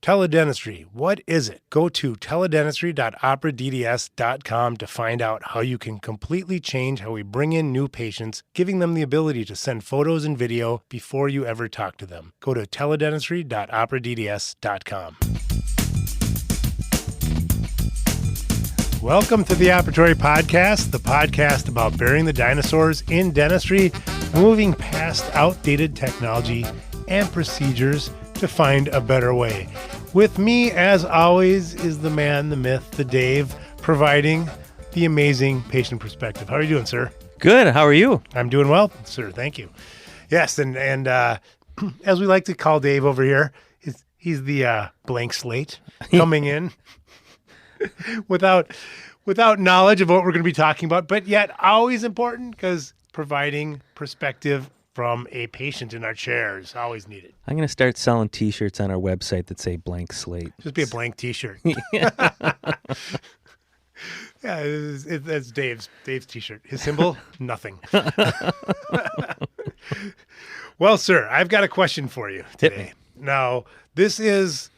Teledentistry, what is it? Go to teledentistry.operadds.com to find out how you can completely change how we bring in new patients, giving them the ability to send photos and video before you ever talk to them. Go to teledentistry.operadds.com. Welcome to the Operatory Podcast, the podcast about burying the dinosaurs in dentistry, moving past outdated technology and procedures to find a better way. With me, as always, is the man, the myth, the Dave, providing the amazing patient perspective. How are you doing, sir? Good. How are you? I'm doing well, sir. Thank you. Yes, and as we like to call Dave over here, he's the blank slate coming in without knowledge of what we're going to be talking about, but yet always important because providing perspective from a patient in our chairs, always needed. I'm going to start selling T-shirts on our website that say blank slate. Just be a blank T-shirt. Yeah, that's Dave's T-shirt. His symbol, nothing. Well, sir, I've got a question for you today. Now, this is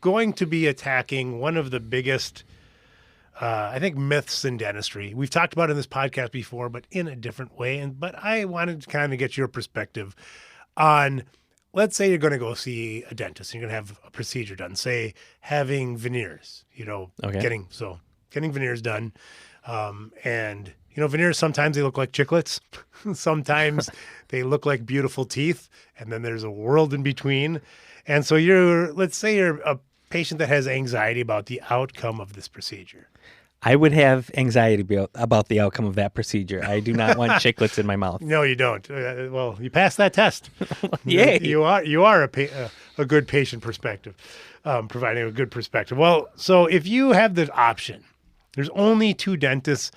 going to be attacking one of the biggest I think myths in dentistry. We've talked about it in this podcast before, but in a different way. But I wanted to kind of get your perspective on, let's say you're going to go see a dentist and you're going to have a procedure done, say having veneers, getting veneers done. And, veneers, sometimes they look like chiclets. Sometimes they look like beautiful teeth. And then there's a world in between. And so let's say you're a patient that has anxiety about the outcome of this procedure. I would have anxiety about the outcome of that procedure. I do not want chiclets in my mouth. No, you don't. Well, you passed that test. Yay. You are a good patient perspective, providing a good perspective. Well, so if you have the option, there's only 2 dentists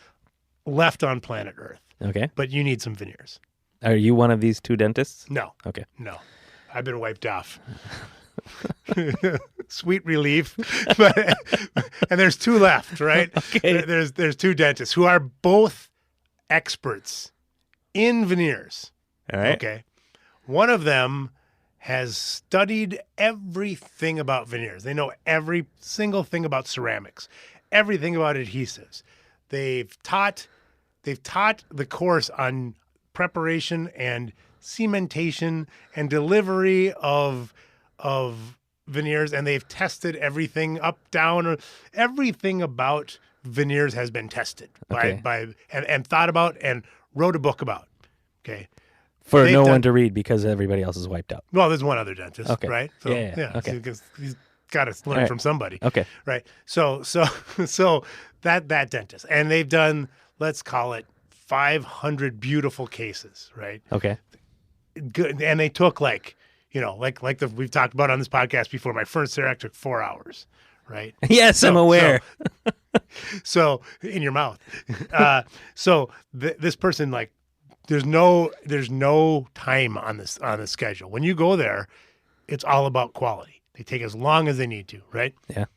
left on planet Earth. Okay. But you need some veneers. Are you one of these 2 dentists? No. Okay. No. I've been wiped off. Sweet relief. And there's 2 left, right? Okay. There's 2 dentists who are both experts in veneers. All right. Okay. One of them has studied everything about veneers. They know every single thing about ceramics, everything about adhesives. They've taught the course on preparation and cementation and delivery of veneers, and they've tested everything up, down, everything about veneers has been tested and thought about and wrote a book about. Okay. For no one to read because everybody else is wiped out. Well, there's one other dentist, okay. right? So, yeah. Okay. Because he's got to learn from somebody. Okay. Right. So that dentist, and they've done, let's call it 500 beautiful cases, right? Okay. Good. And they took we've talked about on this podcast before, my first CEREC took 4 hours, right? Yes, I'm aware. So in your mouth. This person, there's no time on this schedule. When you go there, it's all about quality. They take as long as they need to, right? Yeah.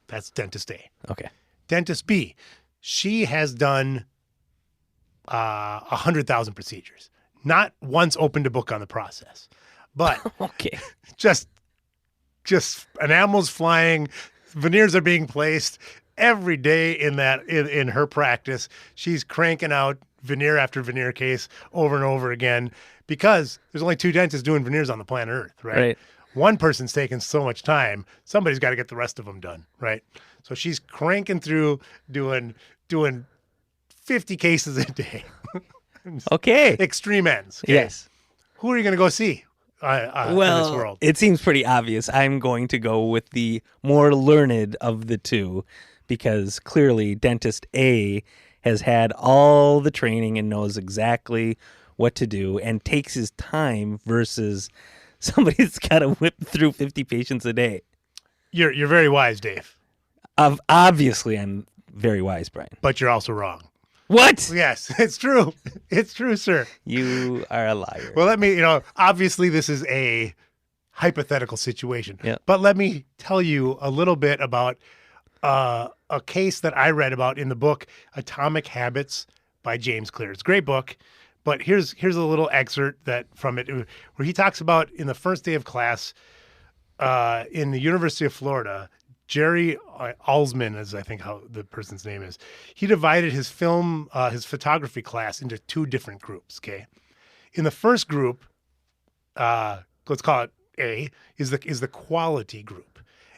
That's dentist A. Okay. Dentist B, she has done 100,000 procedures. Not once opened a book on the process, but okay, just enamels flying, veneers are being placed every day in her practice. She's cranking out veneer after veneer case over and over again because there's only 2 dentists doing veneers on the planet Earth, right? Right. One person's taking so much time, somebody's got to get the rest of them done, right? So she's cranking through doing 50 cases a day. Okay. Extreme ends. Okay? Yes. Who are you going to go see in this world? It seems pretty obvious. I'm going to go with the more learned of the 2 because clearly dentist A has had all the training and knows exactly what to do and takes his time versus somebody that's got to whip through 50 patients a day. You're very wise, Dave. Obviously, I'm very wise, Brian. But you're also wrong. What? Yes, it's true. It's true, sir. You are a liar. Well, let me, obviously this is a hypothetical situation. Yeah. But let me tell you a little bit about a case that I read about in the book Atomic Habits by James Clear. It's a great book, but here's a little excerpt from it where he talks about in the first day of class, in the University of Florida, Jerry Alsman is, I think, how the person's name is. He divided his photography class into two different groups. Okay, in the first group, let's call it A, is the quality group,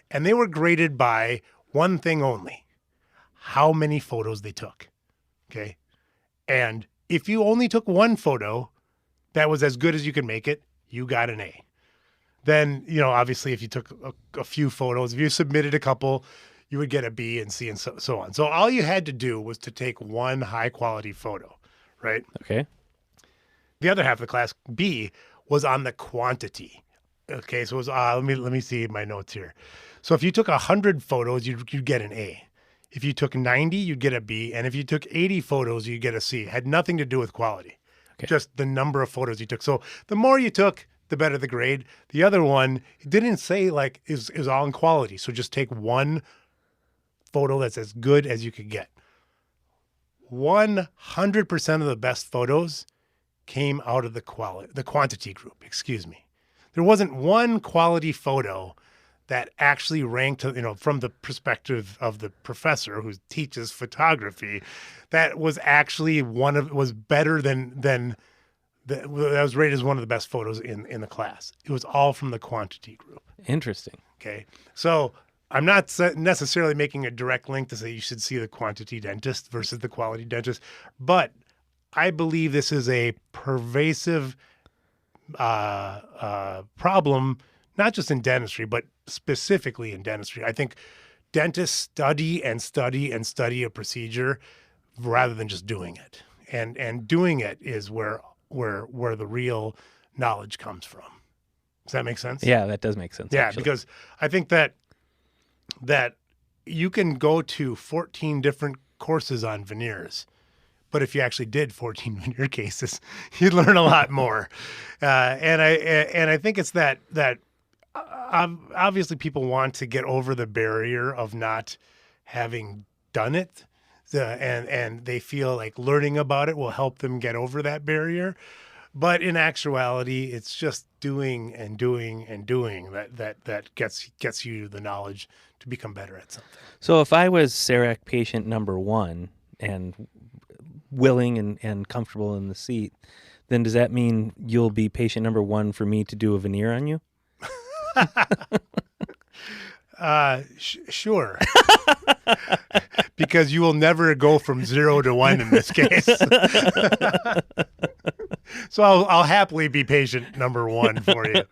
and they were graded by one thing only: how many photos they took. Okay, and if you only took one photo that was as good as you could make it, you got an A. Then, obviously, if you took a few photos, if you submitted a couple, you would get a B and C and so on. So all you had to do was to take one high-quality photo, right? Okay. The other half of the class, B, was on the quantity. Okay, so it was, let me see my notes here. So if you took 100 photos, you'd get an A. If you took 90, you'd get a B. And if you took 80 photos, you'd get a C. It had nothing to do with quality, just the number of photos you took. So the more you took, the better the grade. The other one, it didn't say is all in quality. So just take one photo that's as good as you could get. 100% of the best photos came out of the quantity group, excuse me. There wasn't one quality photo that actually ranked, from the perspective of the professor who teaches photography, that was actually was better than that was rated as one of the best photos in the class. It was all from the quantity group. Interesting. Okay. So I'm not necessarily making a direct link to say you should see the quantity dentist versus the quality dentist, but I believe this is a pervasive problem, not just in dentistry, but specifically in dentistry. I think dentists study and study and study a procedure rather than just doing it. And doing it is where the real knowledge comes from. Does that make sense? Yeah, that does make sense. Yeah, actually. because I think that you can go to 14 different courses on veneers, but if you actually did 14 veneer cases, you'd learn a lot more. And I think it's that obviously people want to get over the barrier of not having done it. And they feel like learning about it will help them get over that barrier. But in actuality, it's just doing and doing and doing that gets you the knowledge to become better at something. So if I was CEREC patient number 1 and willing and comfortable in the seat, then does that mean you'll be patient number 1 for me to do a veneer on you? Sure. Because you will never go from 0 to 1 in this case. So I'll happily be patient number 1 for you.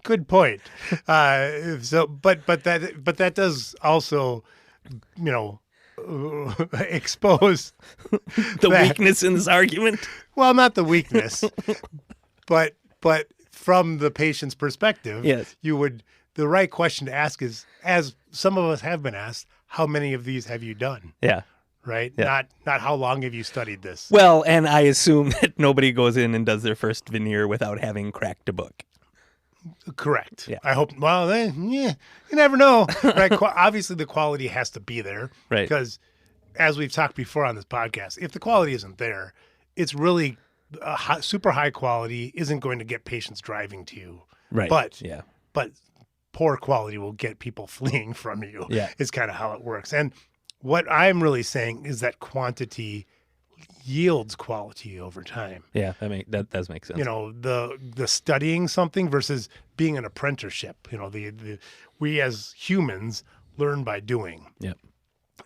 Good point. But that does also, expose the weakness in this argument. Well, not the weakness, but from the patient's perspective, yes, the right question to ask is, as some of us have been asked, how many of these have you done? Yeah. Right? Yeah. Not how long have you studied this? Well, and I assume that nobody goes in and does their first veneer without having cracked a book. Correct. Yeah. I hope. Well, you never know. Right? Obviously, the quality has to be there. Right. Because, as we've talked before on this podcast, if the quality isn't there, it's really super high quality isn't going to get patients driving to you. Right. But poor quality will get people fleeing from you. Yeah. Is kind of how it works. And what I'm really saying is that quantity yields quality over time. Yeah, that does make sense. The studying something versus being an apprenticeship. We as humans learn by doing. Yep.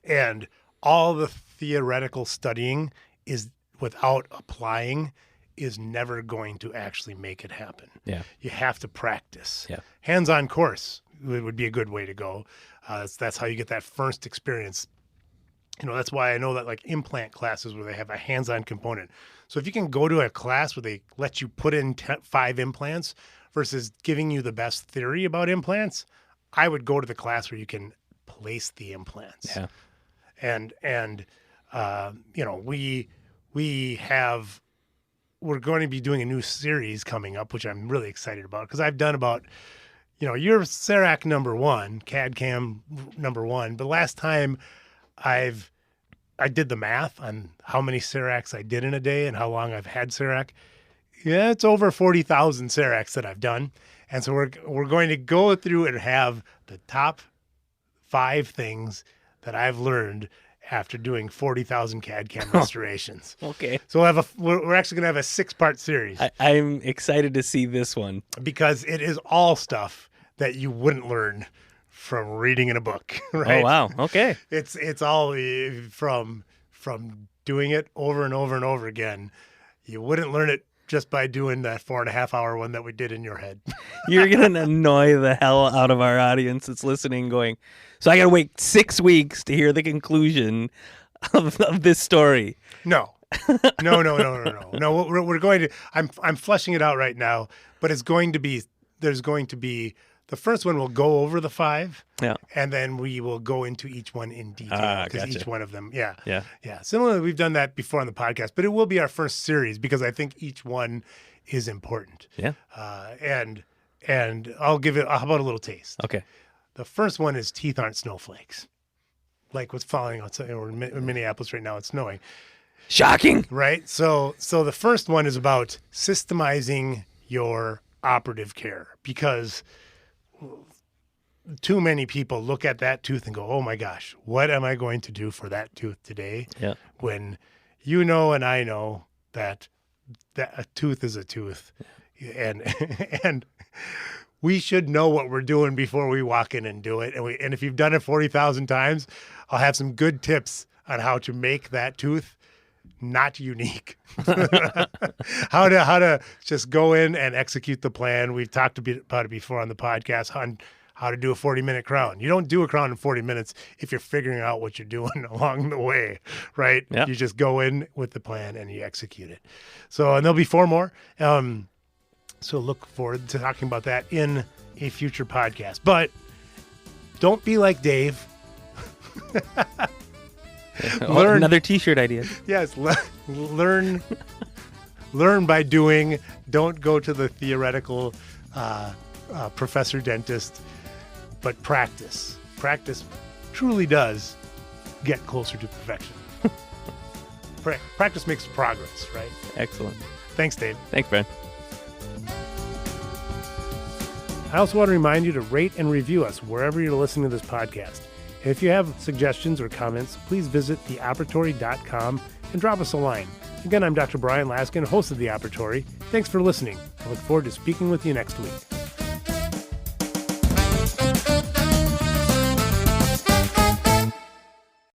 And all the theoretical studying is without applying is never going to actually make it happen. Yeah. You have to practice. Yeah. Hands-on course would be a good way to go. That's how you get that first experience. That's why I know that like implant classes where they have a hands-on component. So if you can go to a class where they let you put in 5 implants versus giving you the best theory about implants, I would go to the class where you can place the implants. Yeah. And we're going to be doing a new series coming up, which I'm really excited about because I've done about, you're CEREC number 1, CAD/CAM number 1, but last time I did the math on how many CERECs I did in a day and how long I've had CEREC. Yeah, it's over 40,000 CERECs that I've done. And so we're going to go through and have the top 5 things that I've learned after doing 40,000 CAD/CAM restorations. Okay. So we're actually going to have a 6-part series. I'm excited to see this one. Because it is all stuff that you wouldn't learn from reading in a book, right? Oh, wow. Okay. It's all from doing it over and over and over again. You wouldn't learn it just by doing that 4.5-hour one that we did in your head. You're going to annoy the hell out of our audience that's listening going, so I got to wait 6 weeks to hear the conclusion of this story. No. No, we're going to, I'm fleshing it out right now, but there's going to be, the first one will go over the 5. Yeah. And then we will go into each one in detail. Because Gotcha. each one of them, Yeah. Similarly, we've done that before on the podcast, but it will be our first series because I think each one is important. Yeah. And I'll give it, how about a little taste? Okay. The first one is teeth aren't snowflakes. Like what's falling outside, or in Minneapolis right now, it's snowing. Shocking. Right? So the first one is about systemizing your operative care, because too many people look at that tooth and go, oh my gosh, what am I going to do for that tooth today? Yeah. When you know and I know that a tooth is a tooth. And we should know what we're doing before we walk in and do it. And if you've done it 40,000 times, I'll have some good tips on how to make that tooth not unique. how to just go in and execute the plan. We've talked about it before on the podcast on how to do a 40-minute crown. You don't do a crown in 40 minutes if you're figuring out what you're doing along the way, right? Yep. You just go in with the plan and you execute it. So, and there'll be 4 more. So look forward to talking about that in a future podcast. But don't be like Dave. Learn another T-shirt idea. Yes, learn by doing. Don't go to the theoretical professor dentist, but practice. Practice truly does get closer to perfection. Practice makes progress, right? Excellent. Thanks, Dave. Thanks, Bryan. I also want to remind you to rate and review us wherever you're listening to this podcast. And if you have suggestions or comments, please visit theoperatory.com and drop us a line. Again, I'm Dr. Bryan Laskin, host of The Operatory. Thanks for listening. I look forward to speaking with you next week.